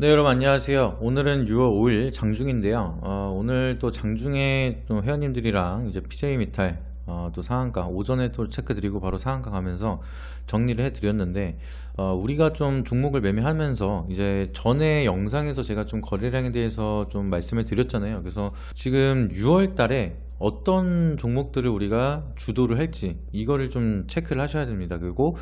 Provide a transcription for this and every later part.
네, 여러분 안녕하세요. 오늘은 6월 5일 장중인데요. 오늘 또 장중에 또 회원님들이랑 이제 PJ 미탈 또 상한가 오전에 또 체크 드리고 바로 상한가 가면서 정리를 해 드렸는데, 우리가 좀 종목을 매매하면서 이제 전에 영상에서 제가 좀 거래량에 대해서 좀 말씀을 드렸잖아요. 그래서 지금 6월 달에 어떤 종목들을 우리가 주도를 할지 이거를 좀 체크를 하셔야 됩니다. 그리고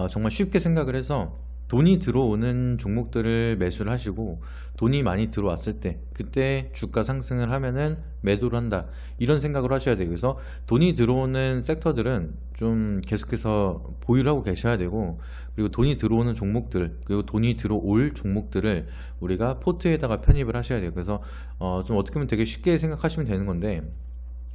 정말 쉽게 생각을 해서 돈이 들어오는 종목들을 매수를 하시고, 돈이 많이 들어왔을 때 그때 주가 상승을 하면은 매도를 한다, 이런 생각을 하셔야 돼요. 그래서 돈이 들어오는 섹터들은 좀 계속해서 보유를 하고 계셔야 되고, 그리고 돈이 들어오는 종목들, 그리고 돈이 들어올 종목들을 우리가 포트에다가 편입을 하셔야 돼요. 그래서 좀 어떻게 보면 되게 쉽게 생각하시면 되는 건데,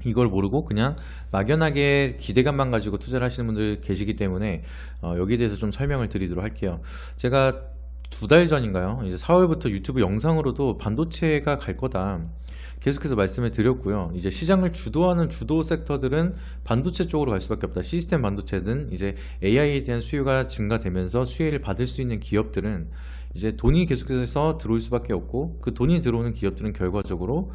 이걸 모르고 그냥 막연하게 기대감만 가지고 투자를 하시는 분들 계시기 때문에 여기에 대해서 좀 설명을 드리도록 할게요. 제가 2달 전인가요? 이제 4월부터 유튜브 영상으로도 반도체가 갈 거다 계속해서 말씀을 드렸고요. 이제 시장을 주도하는 주도 섹터들은 반도체 쪽으로 갈 수밖에 없다. 시스템 반도체든 이제 AI에 대한 수요가 증가되면서 수혜를 받을 수 있는 기업들은 이제 돈이 계속해서 들어올 수밖에 없고, 그 돈이 들어오는 기업들은 결과적으로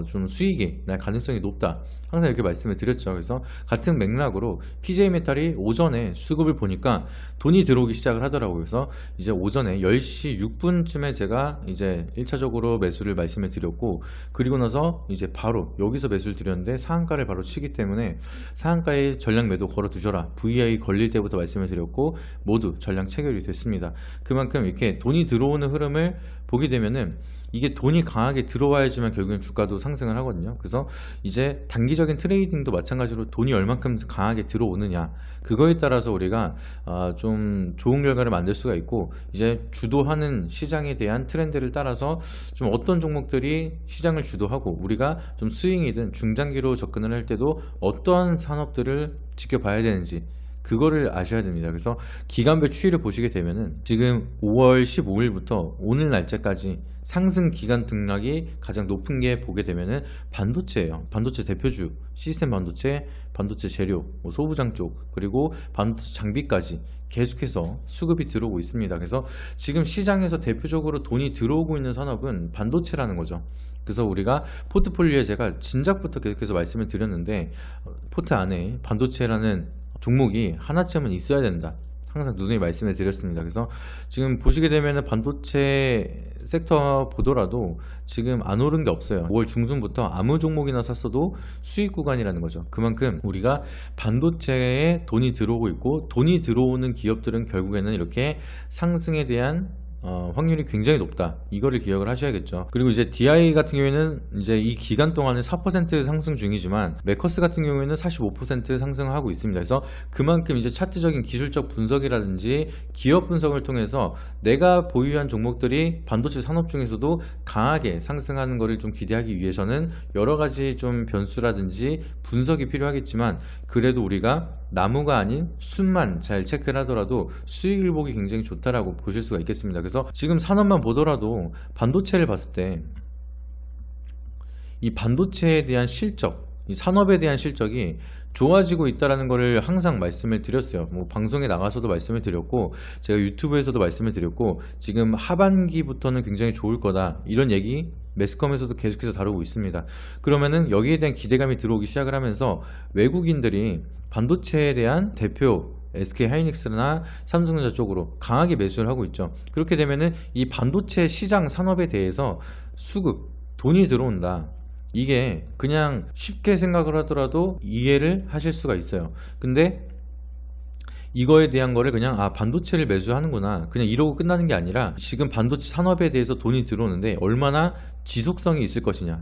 좀 수익이 날 가능성이 높다, 항상 이렇게 말씀을 드렸죠. 그래서 같은 맥락으로 PJ메탈이 오전에 수급을 보니까 돈이 들어오기 시작을 하더라고요. 그래서 이제 오전에 10시 6분쯤에 제가 이제 1차적으로 매수를 말씀을 드렸고, 그리고 나서 이제 바로 여기서 매수를 드렸는데 상한가를 바로 치기 때문에 상한가에 전량 매도 걸어 두셔라, VI 걸릴 때부터 말씀을 드렸고 모두 전량 체결이 됐습니다. 그만큼 이렇게 돈이 들어오는 흐름을 보게 되면은 이게 돈이 강하게 들어와야지만 결국엔 주가도 상승을 하거든요. 그래서 이제 단기적인 트레이딩도 마찬가지로 돈이 얼만큼 강하게 들어오느냐, 그거에 따라서 우리가 좀 좋은 결과를 만들 수가 있고, 이제 주도하는 시장에 대한 트렌드를 따라서 좀 어떤 종목들이 시장을 주도하고 우리가 좀 스윙이든 중장기로 접근을 할 때도 어떠한 산업들을 지켜봐야 되는지, 그거를 아셔야 됩니다. 그래서 기간별 추이를 보시게 되면은 지금 5월 15일부터 오늘 날짜까지 상승 기간 등락이 가장 높은 게 보게 되면은 반도체예요. 반도체 대표주, 시스템 반도체, 반도체 재료, 뭐 소부장 쪽, 그리고 반도체 장비까지 계속해서 수급이 들어오고 있습니다. 그래서 지금 시장에서 대표적으로 돈이 들어오고 있는 산업은 반도체라는 거죠. 그래서 우리가 포트폴리오에 제가 진작부터 계속해서 말씀을 드렸는데, 포트 안에 반도체라는 종목이 하나쯤은 있어야 된다, 항상 누누이 말씀을 드렸습니다. 그래서 지금 보시게 되면 반도체 섹터 보더라도 지금 안 오른 게 없어요. 5월 중순부터 아무 종목이나 샀어도 수익 구간이라는 거죠. 그만큼 우리가 반도체에 돈이 들어오고 있고, 돈이 들어오는 기업들은 결국에는 이렇게 상승에 대한 확률이 굉장히 높다, 이거를 기억을 하셔야겠죠. 그리고 이제 DI 같은 경우에는 이제 이 기간 동안은 4% 상승 중이지만 메커스 같은 경우에는 45% 상승을 하고 있습니다. 그래서 그만큼 이제 차트적인 기술적 분석이라든지 기업 분석을 통해서 내가 보유한 종목들이 반도체 산업 중에서도 강하게 상승하는 것을 좀 기대하기 위해서는 여러 가지 좀 변수라든지 분석이 필요하겠지만, 그래도 우리가 나무가 아닌 숲만 잘 체크를 하더라도 수익을 보기 굉장히 좋다라고 보실 수가 있겠습니다. 그래서 지금 산업만 보더라도 반도체를 봤을 때 이 반도체에 대한 실적, 이 산업에 대한 실적이 좋아지고 있다라는 것을 항상 말씀을 드렸어요. 뭐 방송에 나가서도 말씀을 드렸고, 제가 유튜브에서도 말씀을 드렸고, 지금 하반기부터는 굉장히 좋을 거다, 이런 얘기 매스컴에서도 계속해서 다루고 있습니다. 그러면은 여기에 대한 기대감이 들어오기 시작을 하면서 외국인들이 반도체에 대한 대표 SK 하이닉스나 삼성전자 쪽으로 강하게 매수를 하고 있죠. 그렇게 되면은 이 반도체 시장 산업에 대해서 수급, 돈이 들어온다, 이게 그냥 쉽게 생각을 하더라도 이해를 하실 수가 있어요. 근데 이거에 대한 거를 그냥 반도체를 매수하는구나, 그냥 이러고 끝나는 게 아니라 지금 반도체 산업에 대해서 돈이 들어오는데 얼마나 지속성이 있을 것이냐,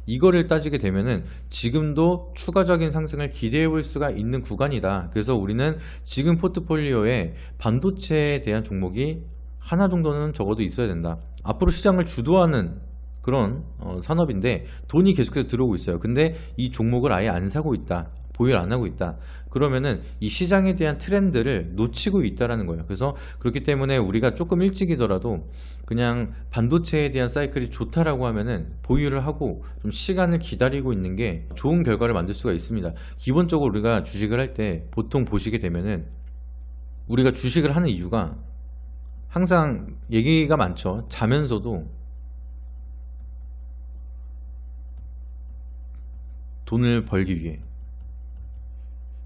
이거를 따지게 되면은 지금도 추가적인 상승을 기대해 볼 수가 있는 구간이다. 그래서 우리는 지금 포트폴리오에 반도체에 대한 종목이 하나 정도는 적어도 있어야 된다. 앞으로 시장을 주도하는 그런 산업인데 돈이 계속해서 들어오고 있어요. 근데 이 종목을 아예 안 사고 있다, 보유를 안 하고 있다, 그러면은 이 시장에 대한 트렌드를 놓치고 있다라는 거예요. 그래서 그렇기 때문에 우리가 조금 일찍이더라도 그냥 반도체에 대한 사이클이 좋다라고 하면은 보유를 하고 좀 시간을 기다리고 있는 게 좋은 결과를 만들 수가 있습니다. 기본적으로 우리가 주식을 할 때 보통 보시게 되면은 우리가 주식을 하는 이유가 항상 얘기가 많죠. 자면서도 돈을 벌기 위해.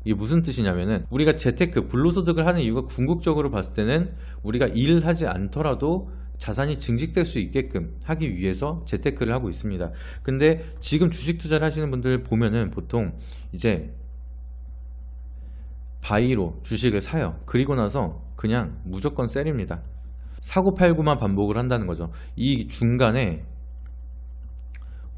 이게 무슨 뜻이냐면은 우리가 재테크, 불로소득을 하는 이유가 궁극적으로 봤을 때는 우리가 일을 하지 않더라도 자산이 증식될 수 있게끔 하기 위해서 재테크를 하고 있습니다. 근데 지금 주식 투자를 하시는 분들 보면은 보통 이제 바이로 주식을 사요. 그리고 나서 그냥 무조건 셀입니다. 사고 팔고만 반복을 한다는 거죠. 이 중간에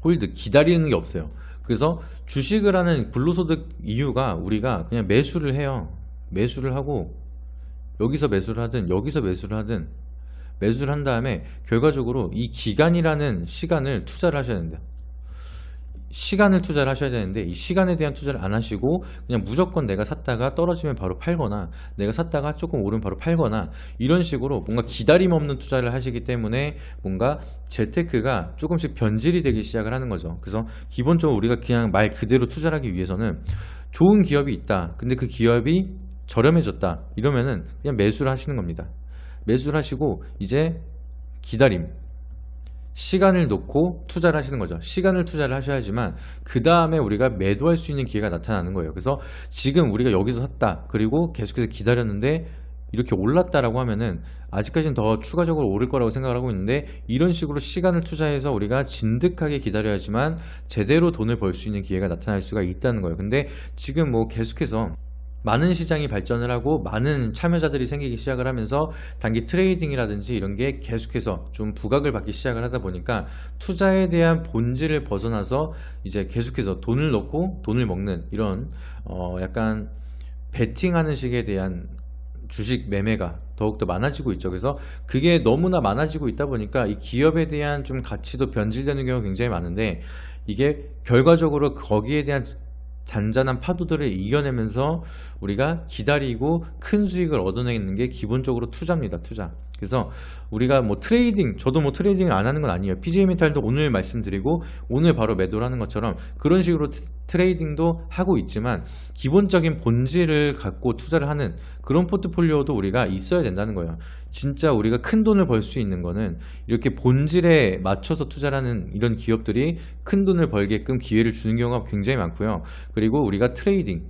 홀드, 기다리는 게 없어요. 그래서 주식을 하는 불로소득 이유가 우리가 그냥 매수를 해요. 매수를 하고 여기서 매수를 하든 여기서 매수를 하든 매수를 한 다음에 결과적으로 이 기간이라는 시간을 투자를 하셔야 된다. 시간을 투자를 하셔야 되는데 이 시간에 대한 투자를 안 하시고 그냥 무조건 내가 샀다가 떨어지면 바로 팔거나 내가 샀다가 조금 오르면 바로 팔거나 이런 식으로 뭔가 기다림 없는 투자를 하시기 때문에 뭔가 재테크가 조금씩 변질이 되기 시작을 하는 거죠. 그래서 기본적으로 우리가 그냥 말 그대로 투자를 하기 위해서는 좋은 기업이 있다. 근데 그 기업이 저렴해졌다. 이러면은 그냥 매수를 하시는 겁니다. 매수를 하시고 이제 기다림, 시간을 놓고 투자를 하시는 거죠. 시간을 투자를 하셔야지만 그 다음에 우리가 매도할 수 있는 기회가 나타나는 거예요. 그래서 지금 우리가 여기서 샀다, 그리고 계속해서 기다렸는데 이렇게 올랐다라고 하면은 아직까지는 더 추가적으로 오를 거라고 생각을 하고 있는데, 이런 식으로 시간을 투자해서 우리가 진득하게 기다려야지만 제대로 돈을 벌 수 있는 기회가 나타날 수가 있다는 거예요. 근데 지금 뭐 계속해서 많은 시장이 발전을 하고 많은 참여자들이 생기기 시작을 하면서 단기 트레이딩이라든지 이런 게 계속해서 좀 부각을 받기 시작을 하다 보니까 투자에 대한 본질을 벗어나서 이제 계속해서 돈을 넣고 돈을 먹는 이런 약간 베팅하는 식에 대한 주식 매매가 더욱더 많아지고 있죠. 그래서 그게 너무나 많아지고 있다 보니까 이 기업에 대한 좀 가치도 변질되는 경우가 굉장히 많은데, 이게 결과적으로 거기에 대한 잔잔한 파도들을 이겨내면서 우리가 기다리고 큰 수익을 얻어내는 게 기본적으로 투자입니다. 투자. 그래서 우리가 뭐 트레이딩, 저도 뭐 트레이딩을 안 하는 건 아니에요. PG메탈도 오늘 말씀드리고 오늘 바로 매도를 하는 것처럼 그런 식으로 트레이딩도 하고 있지만 기본적인 본질을 갖고 투자를 하는 그런 포트폴리오도 우리가 있어야 된다는 거예요. 진짜 우리가 큰 돈을 벌 수 있는 거는 이렇게 본질에 맞춰서 투자를 하는 이런 기업들이 큰 돈을 벌게끔 기회를 주는 경우가 굉장히 많고요. 그리고 우리가 트레이딩,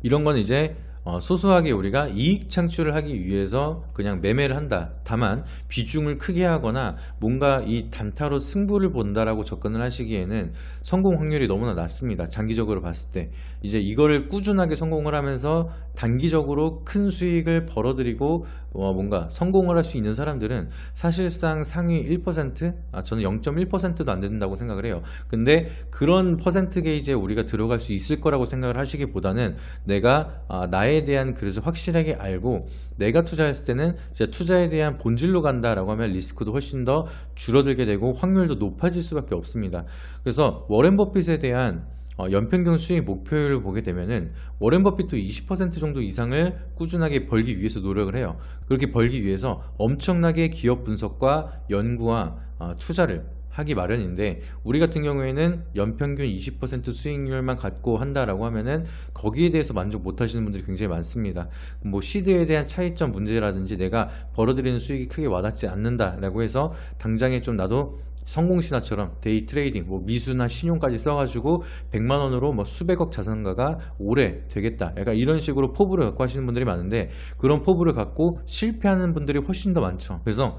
이런 건 이제 소소하게 우리가 이익 창출을 하기 위해서 그냥 매매를 한다. 다만 비중을 크게 하거나 뭔가 이 단타로 승부를 본다라고 접근을 하시기에는 성공 확률이 너무나 낮습니다. 장기적으로 봤을 때 이제 이거를 꾸준하게 성공을 하면서 단기적으로 큰 수익을 벌어들이고 뭔가 성공을 할 수 있는 사람들은 사실상 상위 1%, 저는 0.1%도 안 된다고 생각을 해요. 근데 그런 퍼센트 게이지에 우리가 들어갈 수 있을 거라고 생각을 하시기보다는 내가 나에 대한 그래서 확실하게 알고 내가 투자했을 때는 진짜 투자에 대한 본질로 간다라고 하면 리스크도 훨씬 더 줄어들게 되고 확률도 높아질 수밖에 없습니다. 그래서 워렌 버핏에 대한 연평균 수익 목표율을 보게 되면은 워렌 버핏도 20% 정도 이상을 꾸준하게 벌기 위해서 노력을 해요. 그렇게 벌기 위해서 엄청나게 기업 분석과 연구와 투자를 하기 마련인데, 우리 같은 경우에는 연평균 20% 수익률만 갖고 한다라고 하면은 거기에 대해서 만족 못 하시는 분들이 굉장히 많습니다. 뭐 시드에 대한 차이점 문제라든지 내가 벌어들이는 수익이 크게 와닿지 않는다라고 해서 당장에 좀 나도 성공신화처럼 데이 트레이딩, 뭐 미수나 신용까지 써가지고 100만원으로 뭐 수백억 자산가가 오래 되겠다, 약간 이런 식으로 포부를 갖고 하시는 분들이 많은데, 그런 포부를 갖고 실패하는 분들이 훨씬 더 많죠. 그래서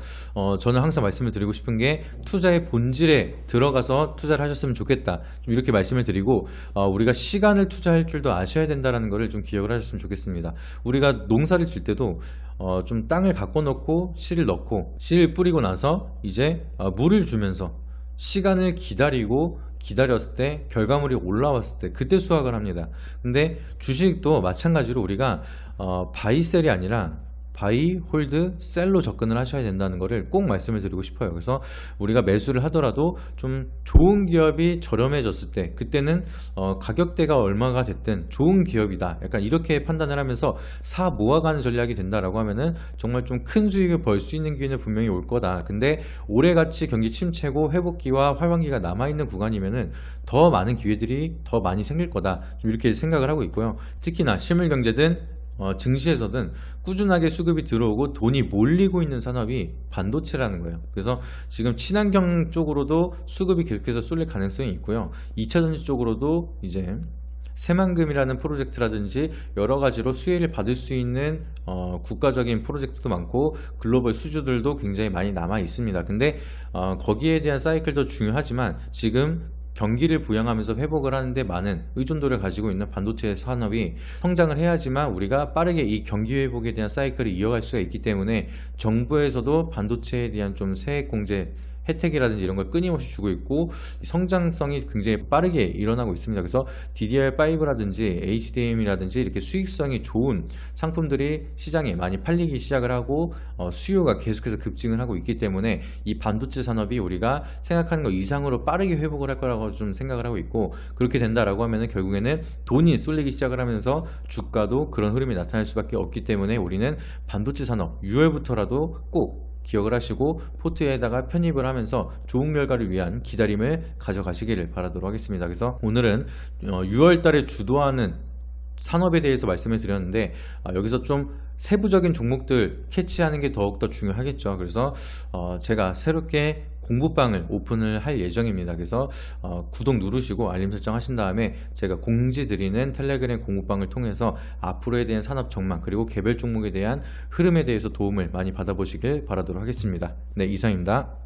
저는 항상 말씀을 드리고 싶은 게 투자의 본질에 들어가서 투자를 하셨으면 좋겠다, 좀 이렇게 말씀을 드리고, 우리가 시간을 투자할 줄도 아셔야 된다는 것을 좀 기억을 하셨으면 좋겠습니다. 우리가 농사를 질 때도 좀 땅을 갖고 놓고 씨를 넣고 씨를 뿌리고 나서 이제 물을 주면서 시간을 기다렸을 때 결과물이 올라왔을 때 그때 수확을 합니다. 근데 주식도 마찬가지로 우리가 바이셀이 아니라 바이, 홀드, 셀로 접근을 하셔야 된다는 것을 꼭 말씀을 드리고 싶어요. 그래서 우리가 매수를 하더라도 좀 좋은 기업이 저렴해졌을 때, 그때는 가격대가 얼마가 됐든 좋은 기업이다, 약간 이렇게 판단을 하면서 사 모아가는 전략이 된다라고 하면은 정말 좀 큰 수익을 벌 수 있는 기회는 분명히 올 거다. 근데 올해같이 경기 침체고 회복기와 활황기가 남아있는 구간이면은 더 많은 기회들이 더 많이 생길 거다, 좀 이렇게 생각을 하고 있고요. 특히나 실물경제든 증시에서든 꾸준하게 수급이 들어오고 돈이 몰리고 있는 산업이 반도체라는 거예요. 그래서 지금 친환경 쪽으로도 수급이 계속해서 쏠릴 가능성이 있고요. 2차전지 쪽으로도 이제 새만금이라는 프로젝트라든지 여러 가지로 수혜를 받을 수 있는 국가적인 프로젝트도 많고 글로벌 수주들도 굉장히 많이 남아 있습니다. 근데 거기에 대한 사이클도 중요하지만 지금 경기를 부양하면서 회복을 하는데 많은 의존도를 가지고 있는 반도체 산업이 성장을 해야지만 우리가 빠르게 이 경기 회복에 대한 사이클을 이어갈 수가 있기 때문에 정부에서도 반도체에 대한 좀 세액 공제 혜택이라든지 이런 걸 끊임없이 주고 있고 성장성이 굉장히 빠르게 일어나고 있습니다. 그래서 DDR5라든지 HDM이라든지 이렇게 수익성이 좋은 상품들이 시장에 많이 팔리기 시작을 하고 수요가 계속해서 급증을 하고 있기 때문에 이 반도체 산업이 우리가 생각하는 것 이상으로 빠르게 회복을 할 거라고 좀 생각을 하고 있고, 그렇게 된다라고 하면은 결국에는 돈이 쏠리기 시작을 하면서 주가도 그런 흐름이 나타날 수밖에 없기 때문에 우리는 반도체 산업 6월부터라도 꼭 기억을 하시고 포트에다가 편입을 하면서 좋은 결과를 위한 기다림을 가져가시기를 바라도록 하겠습니다. 그래서 오늘은 6월 달에 주도하는 산업에 대해서 말씀을 드렸는데 여기서 좀 세부적인 종목들 캐치하는 게 더욱더 중요하겠죠. 그래서 제가 새롭게 공부방을 오픈을 할 예정입니다. 그래서 구독 누르시고 알림 설정 하신 다음에 제가 공지 드리는 텔레그램 공부방을 통해서 앞으로에 대한 산업 전망 그리고 개별 종목에 대한 흐름에 대해서 도움을 많이 받아보시길 바라도록 하겠습니다. 네, 이상입니다.